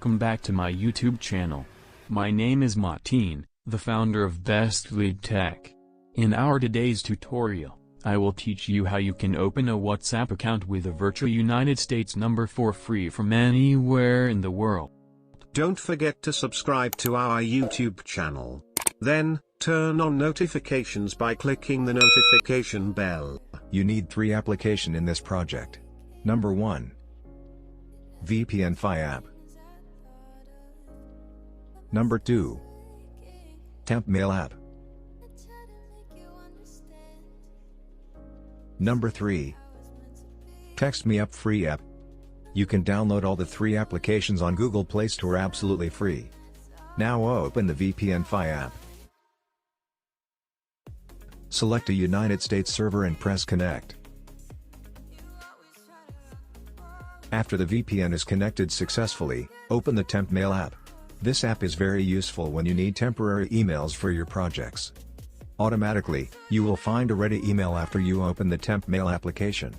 welcome back to my YouTube channel. My name is Martin, the founder of BESTLYTECH. In our today's tutorial, I will teach you how you can open a WhatsApp account with a virtual United States number for free from anywhere in the world. Don't forget to subscribe to our YouTube channel. Then, turn on notifications by clicking the notification bell. You need 3 applications in this project. Number 1. VPN Fi app. Number 2. Temp Mail app. Number 3. Text Me Up free app. You can download all the 3 applications on Google Play Store absolutely free. Now open the VPN Fi app. Select a United States server and press connect. After the VPN is connected successfully, open the Temp Mail app. This app is very useful when you need temporary emails for your projects. Automatically, you will find a ready email after you open the Temp Mail application.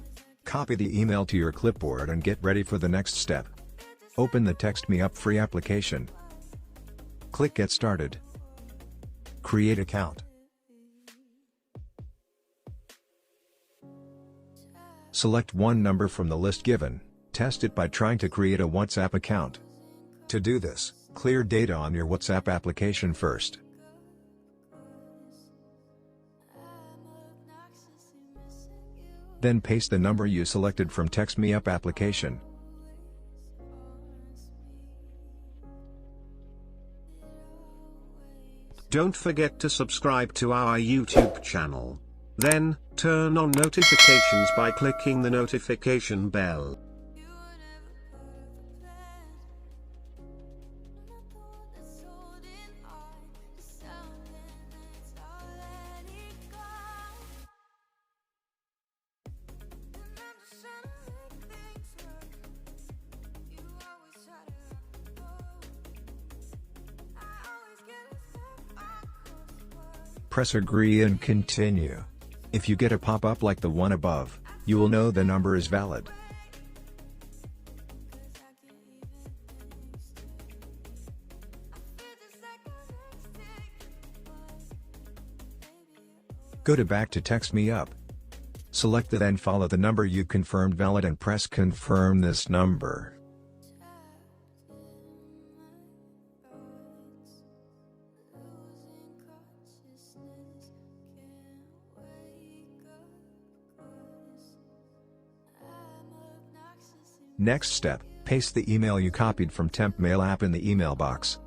Copy the email to your clipboard and get ready for the next step. Open the Text Me Up free application. Click Get Started. Create account. Select one number from the list given. Test it by trying to create a WhatsApp account. To do this, clear data on your WhatsApp application first. Then paste the number you selected from Text Me Up application. Don't forget to subscribe to our YouTube channel. Then, turn on notifications by clicking the notification bell. Press Agree and continue. If you get a pop-up like the one above, you will know the number is valid. Go back to Text Me Up. Select the then follow the number you confirmed valid and press confirm this number. Next step, paste the email you copied from Temp Mail app in the email box.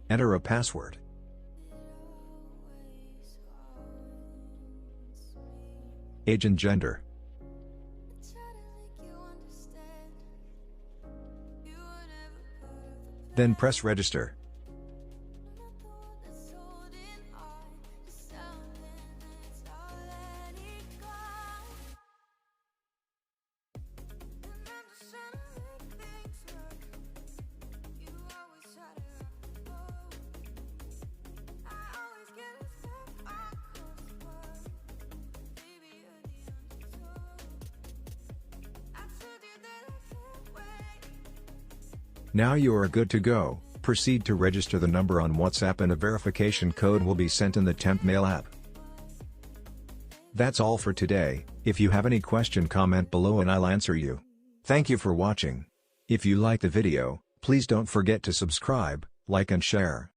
Enter a password. Age and gender. Then press register. Now you are good to go. Proceed to register the number on WhatsApp and a verification code will be sent in the Temp Mail app. That's all for today. If you have any question, comment below and I'll answer you. Thank you for watching. If you like the video, please don't forget to subscribe, like and share.